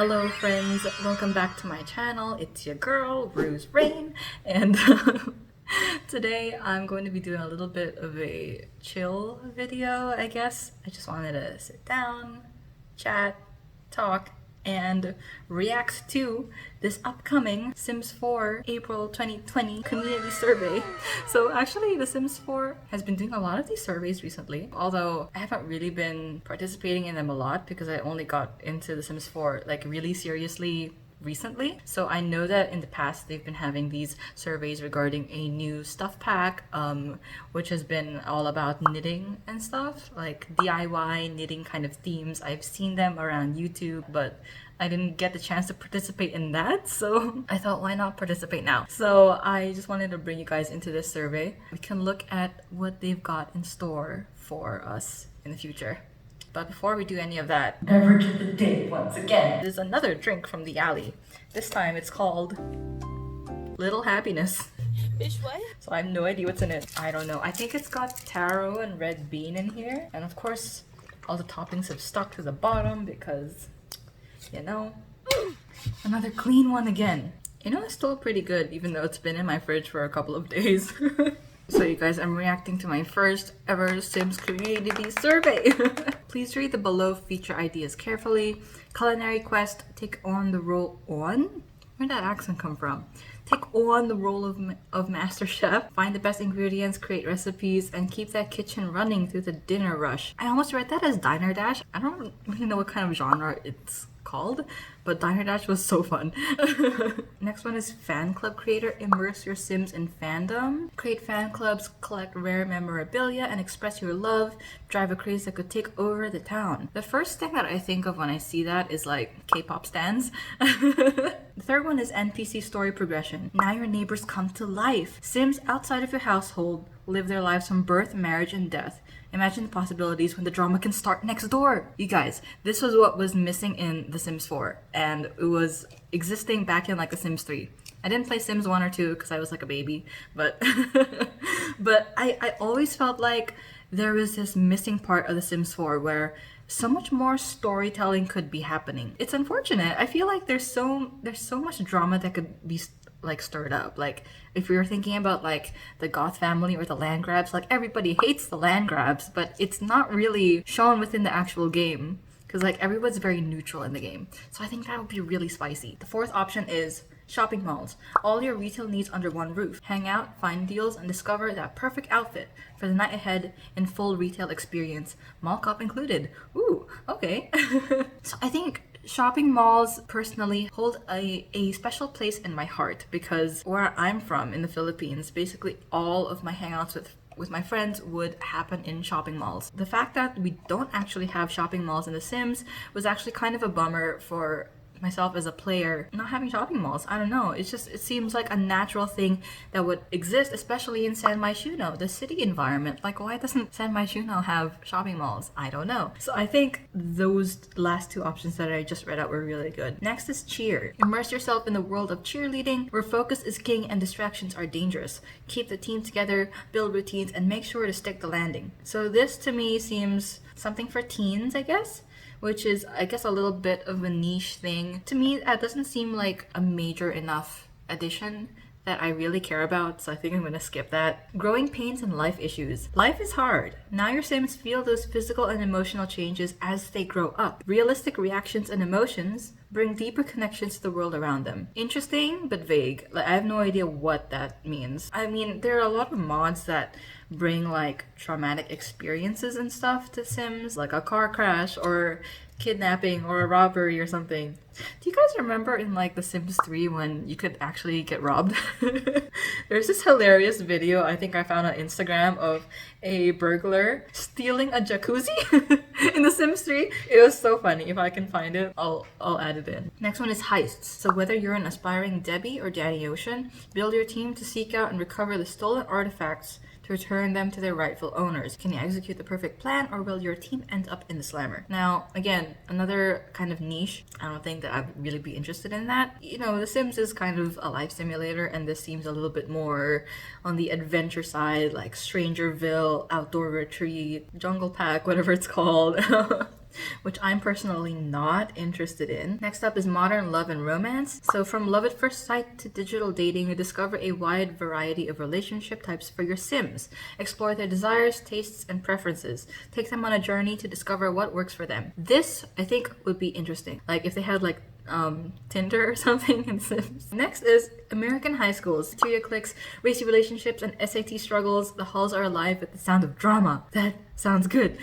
Hello friends, welcome back to my channel. It's your girl, ruzerenee, and today I'm going to be doing a little bit of a chill video, I guess. I just wanted to sit down, chat, talk, and react to this upcoming Sims 4 April 2020 community survey. So actually The Sims 4 has been doing a lot of these surveys recently, although I haven't really been participating in them a lot because I only got into The Sims 4 like really seriously recently. So I know that in the past they've been having these surveys regarding a new stuff pack, which has been all about knitting and stuff, like DIY knitting kind of themes. I've seen them around YouTube, but I didn't get the chance to participate in that, so I thought, why not participate now? So I just wanted to bring you guys into this survey. We can look at what they've got in store for us in the future. But before we do any of that, beverage of the day once again. There's another drink from the alley. This time it's called Little Happiness. Bitch, what? So I have no idea what's in it. I don't know. I think it's got taro and red bean in here. And of course, all the toppings have stuck to the bottom because, you know, another clean one again. You know, it's still pretty good even though it's been in my fridge for a couple of days. So you guys, I'm reacting to my first ever Sims community survey. Please read the below feature ideas carefully. Culinary quest, take on the role on? Where'd that accent come from? Take on the role of master chef. Find the best ingredients, create recipes, and keep that kitchen running through the dinner rush. I almost read that as Diner Dash. I don't really know what kind of genre it's called, but Diner Dash was so fun. Next one is fan club creator. Immerse your Sims in fandom. Create fan clubs, collect rare memorabilia, and express your love. Drive a craze that could take over the town. The first thing that I think of when I see that is like K-pop stans. The third one is Npc Story Progression. Now your neighbors come to life. Sims outside of your household live their lives from birth, marriage, and death. Imagine the possibilities when the drama can start next door. You guys, this was what was missing in The Sims 4, and it was existing back in like The Sims 3. I didn't play Sims 1 or 2 because I was like a baby, but but I always felt like there was this missing part of The Sims 4 where so much more storytelling could be happening. It's unfortunate. I feel like there's so much drama that could be like stirred up. Like if we were thinking about like the Goth family or the land grabs, like everybody hates the land grabs, but it's not really shown within the actual game because like everyone's very neutral in the game. So I think that would be really spicy. The fourth option is shopping malls. All your retail needs under one roof. Hang out, find deals, and discover that perfect outfit for the night ahead in full retail experience. Mall cop included. Ooh, okay. So I think shopping malls personally hold a special place in my heart because where I'm from in the Philippines, basically all of my hangouts with my friends would happen in shopping malls. The fact that we don't actually have shopping malls in The Sims was actually kind of a bummer for myself as a player. Not having shopping malls, I don't know, it seems like a natural thing that would exist, especially in San Myshuno, the city environment. Like, why doesn't San Myshuno have shopping malls? I don't know. So I think those last two options that I just read out were really good. Next is cheer. Immerse yourself in the world of cheerleading where focus is king and distractions are dangerous. Keep the team together, build routines, and make sure to stick the landing. So this to me seems something for teens, I guess, which is, I guess, a little bit of a niche thing. To me, that doesn't seem like a major enough addition that I really care about, so I think I'm gonna skip that. Growing pains and life issues. Life is hard. Now your Sims feel those physical and emotional changes as they grow up. Realistic reactions and emotions bring deeper connections to the world around them. Interesting, but vague. Like, I have no idea what that means. I mean, there are a lot of mods that bring like traumatic experiences and stuff to Sims, like a car crash or kidnapping or a robbery or something. Do you guys remember in like The Sims 3 when you could actually get robbed? There's this hilarious video I think I found on Instagram of a burglar stealing a jacuzzi in The Sims 3. It was so funny. If I can find it, I'll add it in. Next one is heists. So whether you're an aspiring Debbie or Danny Ocean, build your team to seek out and recover the stolen artifacts to return them to their rightful owners. Can you execute the perfect plan, or will your team end up in the slammer? Now, again, another kind of niche. I don't think that I'd really be interested in that. You know, The Sims is kind of a life simulator, and this seems a little bit more on the adventure side, like Strangerville, Outdoor Retreat, Jungle Pack, whatever it's called. which I'm personally not interested in. Next up is modern love and romance. So from love at first sight to digital dating, you discover a wide variety of relationship types for your Sims. Explore their desires, tastes, and preferences. Take them on a journey to discover what works for them. This, I think, would be interesting. Like if they had like Tinder or something in Sims. Next is American high schools. Interior cliques, racy relationships, and SAT struggles. The halls are alive with the sound of drama. That sounds good.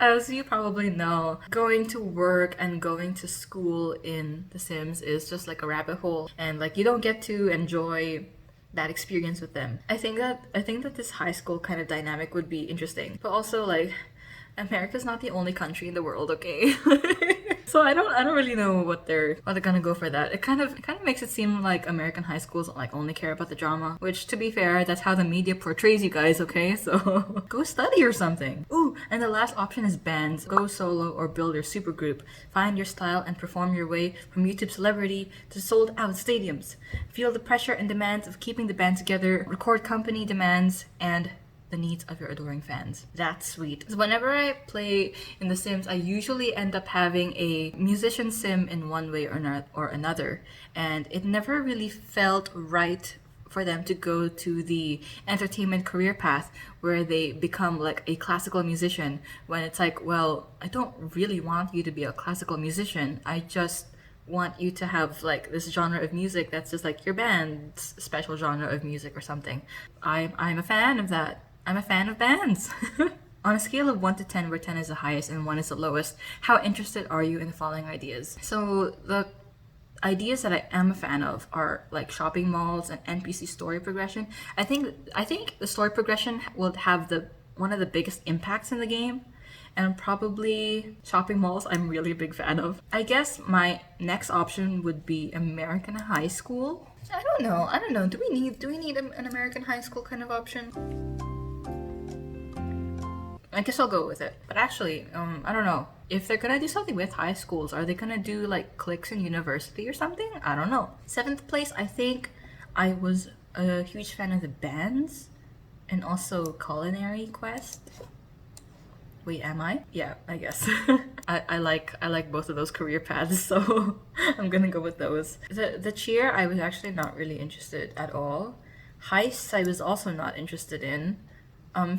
As you probably know, going to work and going to school in The Sims is just like a rabbit hole, and like you don't get to enjoy that experience with them. I think that this high school kind of dynamic would be interesting, but also like America's not the only country in the world, okay? So I don't really know what they're gonna go for that. It kind of makes it seem like American high schools like only care about the drama, which to be fair, that's how the media portrays you guys, okay? So go study or something. Ooh, and the last option is bands. Go solo or build your supergroup. Find your style and perform your way from YouTube celebrity to sold out stadiums. Feel the pressure and demands of keeping the band together. Record company demands and the needs of your adoring fans. That's sweet. So whenever I play in The Sims, I usually end up having a musician sim in one way or another, and it never really felt right for them to go to the entertainment career path where they become like a classical musician, when it's like, well, I don't really want you to be a classical musician. I just want you to have like this genre of music that's just like your band's special genre of music or something. I'm a fan of that. I'm a fan of bands. On a scale of 1 to 10, where 10 is the highest and 1 is the lowest, how interested are you in the following ideas? So the ideas that I am a fan of are like shopping malls and NPC story progression. I think the story progression will have one of the biggest impacts in the game, and probably shopping malls I'm really a big fan of. I guess my next option would be American high school. I don't know. Do we need an American high school kind of option? I guess I'll go with it. But actually, I don't know. If they're gonna do something with high schools, are they gonna do like cliques in university or something? I don't know. 7th place, I think I was a huge fan of the bands and also culinary quest. Wait, am I? Yeah, I guess. I like both of those career paths, so I'm gonna go with those. The cheer, I was actually not really interested at all. Heists, I was also not interested in.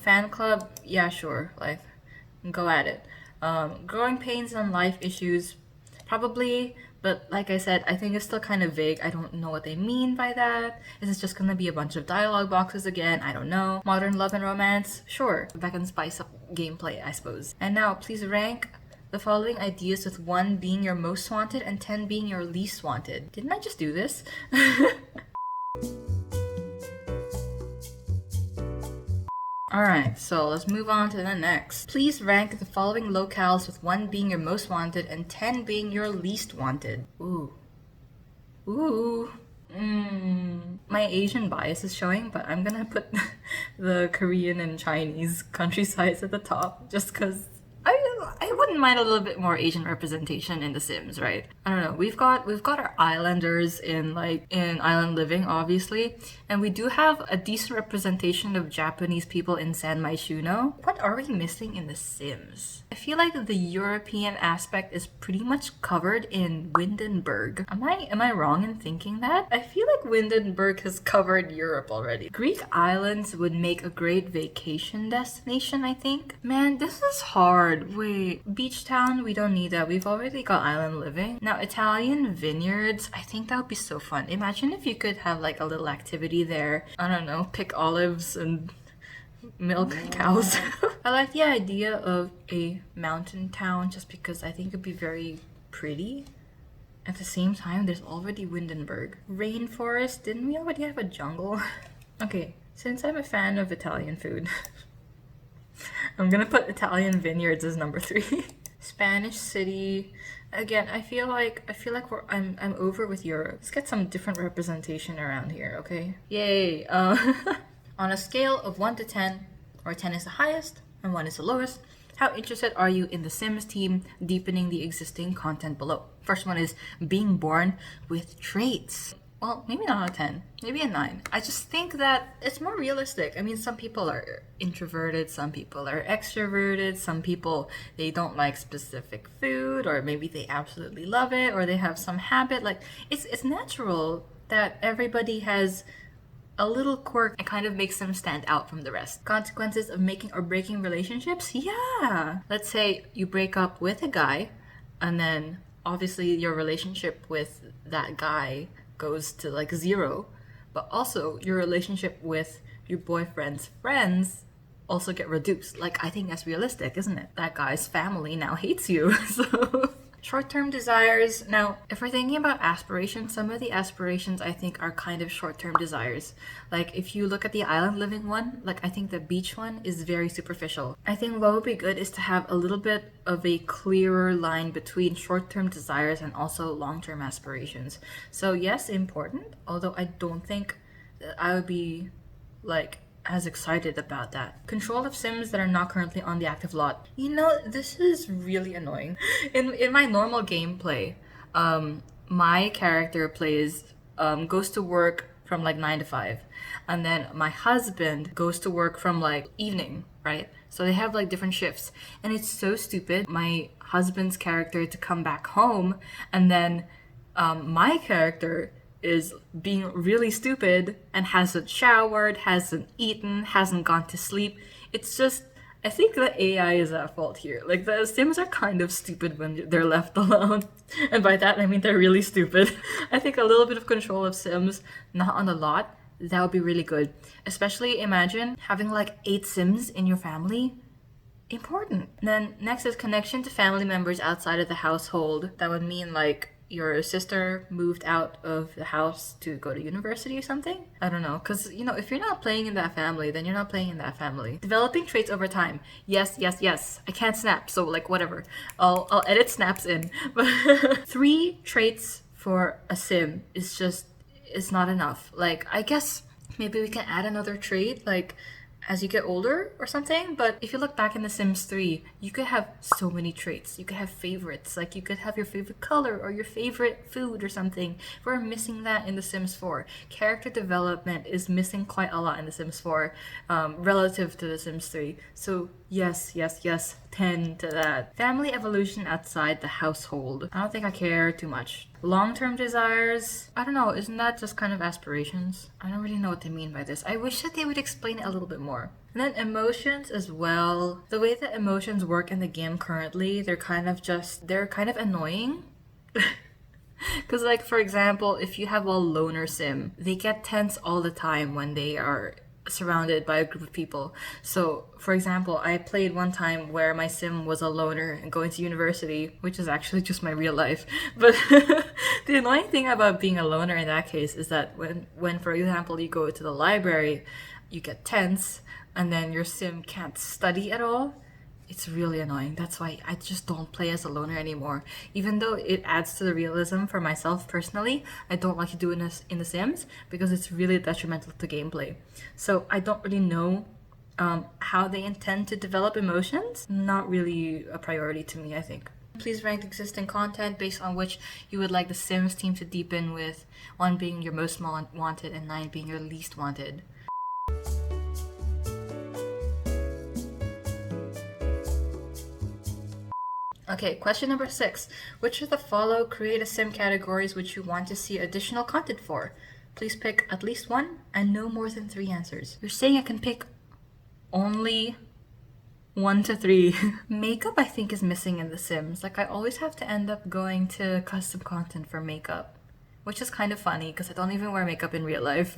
Fan club, yeah, sure, like, go at it. Growing pains and life issues, probably, but like I said, I think it's still kind of vague. I don't know what they mean by that. Is it just gonna be a bunch of dialogue boxes again? I don't know. Modern love and romance, sure. That can spice up gameplay, I suppose. And now, please rank the following ideas, with 1 being your most wanted and 10 being your least wanted. Didn't I just do this? Alright, so let's move on to the next. Please rank the following locales, with 1 being your most wanted and 10 being your least wanted. Ooh. My Asian bias is showing, but I'm gonna put the Korean and Chinese countrysides at the top, just because I wouldn't mind a little bit more Asian representation in The Sims, right? I don't know. We've got our islanders in Island Living, obviously, and we do have a decent representation of Japanese people in San Myshuno. What are we missing in The Sims? I feel like the European aspect is pretty much covered in Windenburg. Am I wrong in thinking that? I feel like Windenburg has covered Europe already. Greek islands would make a great vacation destination, I think. Man, this is hard. Wait, beach town, we don't need that. We've already got Island Living. Now, Italian vineyards, I think that would be so fun. Imagine if you could have like a little activity there. I don't know, pick olives and milk cows. I like the idea of a mountain town just because I think it'd be very pretty. At the same time, there's already Windenburg. Rainforest, didn't we already have a jungle? Okay, since I'm a fan of Italian food, I'm gonna put Italian vineyards as number 3. Spanish city. Again, I feel like I'm over with Europe. Let's get some different representation around here, okay? Yay. On a scale of 1 to 10, where 10 is the highest and 1 is the lowest, how interested are you in the Sims team deepening the existing content below? First one is being born with traits. Well, maybe not a 10, maybe a 9. I just think that it's more realistic. I mean, some people are introverted, some people are extroverted, some people, they don't like specific food, or maybe they absolutely love it, or they have some habit. Like, it's natural that everybody has a little quirk and kind of makes them stand out from the rest. Consequences of making or breaking relationships? Yeah. Let's say you break up with a guy, and then obviously your relationship with that guy goes to like 0, but also your relationship with your boyfriend's friends also get reduced. Like, I think that's realistic, isn't it? That guy's family now hates you. So short-term desires. Now, if we're thinking about aspirations, some of the aspirations I think are kind of short-term desires. Like, if you look at the island living one, like, I think the beach one is very superficial. I think what would be good is to have a little bit of a clearer line between short-term desires and also long-term aspirations. So yes, important, although I don't think that I would be like as excited about that. Control of Sims that are not currently on the active lot. You know, this is really annoying. In my normal gameplay, my character goes to work from like 9 to 5, and then my husband goes to work from like evening, right? So they have like different shifts, and it's so stupid. My husband's character to come back home, and then my character is being really stupid and hasn't showered, hasn't eaten, hasn't gone to sleep. It's just, I think the AI is at fault here. Like, the Sims are kind of stupid when they're left alone. And by that, I mean they're really stupid. I think a little bit of control of Sims not on the lot, that would be really good. Especially imagine having like 8 Sims in your family. Important. Then next is connection to family members outside of the household. That would mean like your sister moved out of the house to go to university or something. I don't know, because you know, if you're not playing in that family, then you're not playing in that family. Developing traits over time. Yes. I can't snap, so like whatever. I'll edit snaps in. But 3 traits for a sim is not enough. Like, I guess maybe we can add another trait like as you get older or something. But if you look back in The Sims 3, you could have so many traits. You could have favorites, like you could have your favorite color or your favorite food or something. We're missing that in The Sims 4. Character development is missing quite a lot in The Sims 4 relative to The Sims 3. So yes, 10 to that. Family evolution outside the household. I don't think I care too much. Long-term desires, I don't know, isn't that just kind of aspirations? I don't really know what they mean by this. I wish that they would explain it a little bit more. And then emotions as well. The way that emotions work in the game currently, they're kind of annoying. Because like, for example, if you have a loner sim, they get tense all the time when they are surrounded by a group of people. So for example, I played one time where my sim was a loner and going to university, which is actually just my real life. But the annoying thing about being a loner in that case is that when for example you go to the library, you get tense and then your sim can't study at all. It's really annoying. That's why I just don't play as a loner anymore. Even though it adds to the realism for myself personally, I don't like to do it in The Sims because it's really detrimental to gameplay. So I don't really know how they intend to develop emotions. Not really a priority to me, I think. Please rank existing content based on which you would like The Sims team to deepen, with 1 being your most wanted and 9 being your least wanted. Okay, question number 6. Which of the follow create a sim categories which you want to see additional content for? Please pick at least 1 and no more than 3 answers. You're saying I can pick only 1 to 3. Makeup, I think, is missing in The Sims. Like, I always have to end up going to custom content for makeup, which is kind of funny because I don't even wear makeup in real life.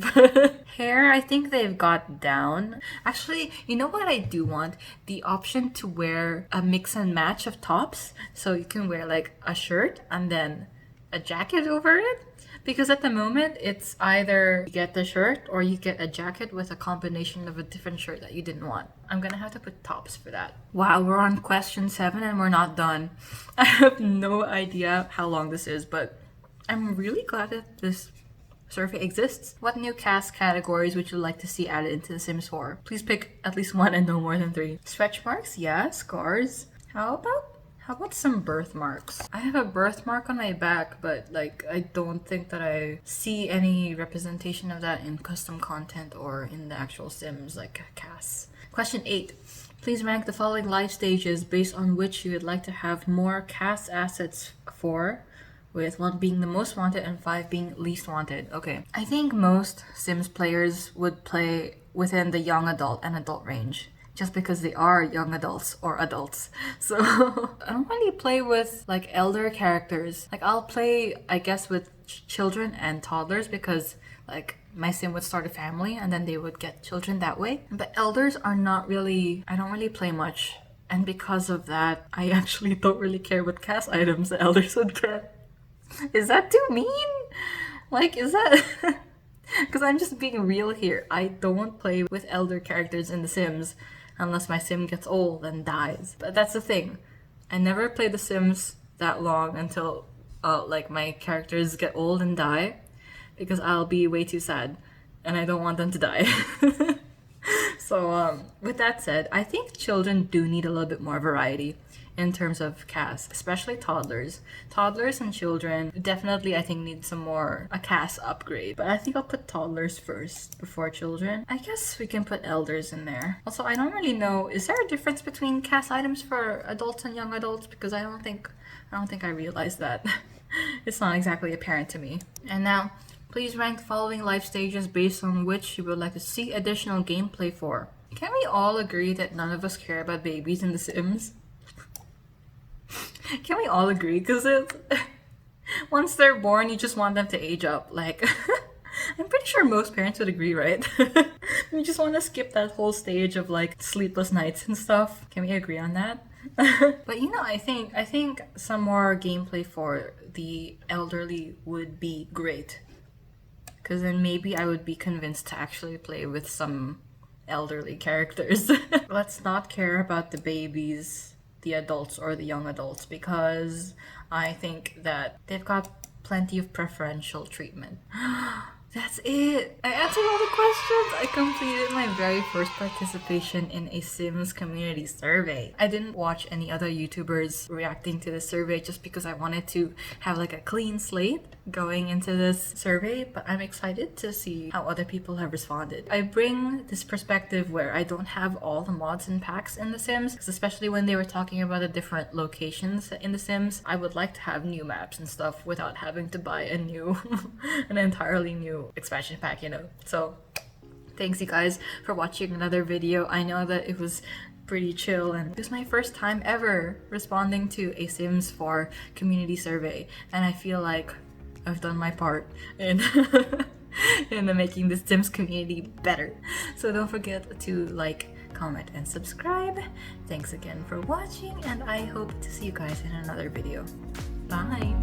Hair, I think they've got down. Actually, you know what I do want? The option to wear a mix and match of tops. So you can wear like a shirt and then a jacket over it. Because at the moment, it's either you get the shirt or you get a jacket with a combination of a different shirt that you didn't want. I'm gonna have to put tops for that. Wow, we're on question 7 and we're not done. I have no idea how long this is, but I'm really glad that this survey exists. What new cast categories would you like to see added into The Sims 4? Please pick at least 1 and no more than 3. Stretch marks? Yeah. Scars? How How about some birthmarks? I have a birthmark on my back, but like I don't think that I see any representation of that in custom content or in the actual Sims like Cass. Question 8. Please rank the following life stages based on which you would like to have more Cass assets for, with 1 being the most wanted and 5 being least wanted. Okay. I think most Sims players would play within the young adult and adult range, just because they are young adults or adults. So I don't really play with like elder characters. Like I'll play, I guess, with children and toddlers because like my sim would start a family and then they would get children that way. But elders are not really, I don't really play much. And because of that, I actually don't really care what Cass items the elders would get. Is that too mean? Like, is that... Because I'm just being real here. I don't play with elder characters in The Sims unless my sim gets old and dies. But that's the thing. I never play The Sims that long until like my characters get old and die, because I'll be way too sad and I don't want them to die. So with that said, I think children do need a little bit more variety in terms of Cass, especially toddlers. Toddlers and children definitely, I think, need some more a Cass upgrade. But I think I'll put toddlers first before children. I guess we can put elders in there. Also, I don't really know, is there a difference between Cass items for adults and young adults? Because I don't think I realized that. It's not exactly apparent to me. And now, please rank the following life stages based on which you would like to see additional gameplay for. Can we all agree that none of us care about babies in The Sims? Can we all agree? Because once they're born, you just want them to age up. Like, I'm pretty sure most parents would agree, right? You just want to skip that whole stage of like sleepless nights and stuff. Can we agree on that? But you know, I think some more gameplay for the elderly would be great. Because then maybe I would be convinced to actually play with some elderly characters. Let's not care about the babies, the adults, or the young adults, because I think that they've got plenty of preferential treatment. That's it! I answered all the questions! I completed my very first participation in a Sims community survey. I didn't watch any other YouTubers reacting to the survey just because I wanted to have like a clean slate going into this survey, but I'm excited to see how other people have responded. I bring this perspective where I don't have all the mods and packs in The Sims, because especially when they were talking about the different locations in The Sims, I would like to have new maps and stuff without having to buy a new, an entirely new expansion pack, you know. So thanks you guys for watching another video. I know that it was pretty chill and it was my first time ever responding to a Sims 4 community survey, and I feel like I've done my part in in making the Sims community better. So don't forget to like, comment, and subscribe. Thanks again for watching, and I hope to see you guys in another video. Bye!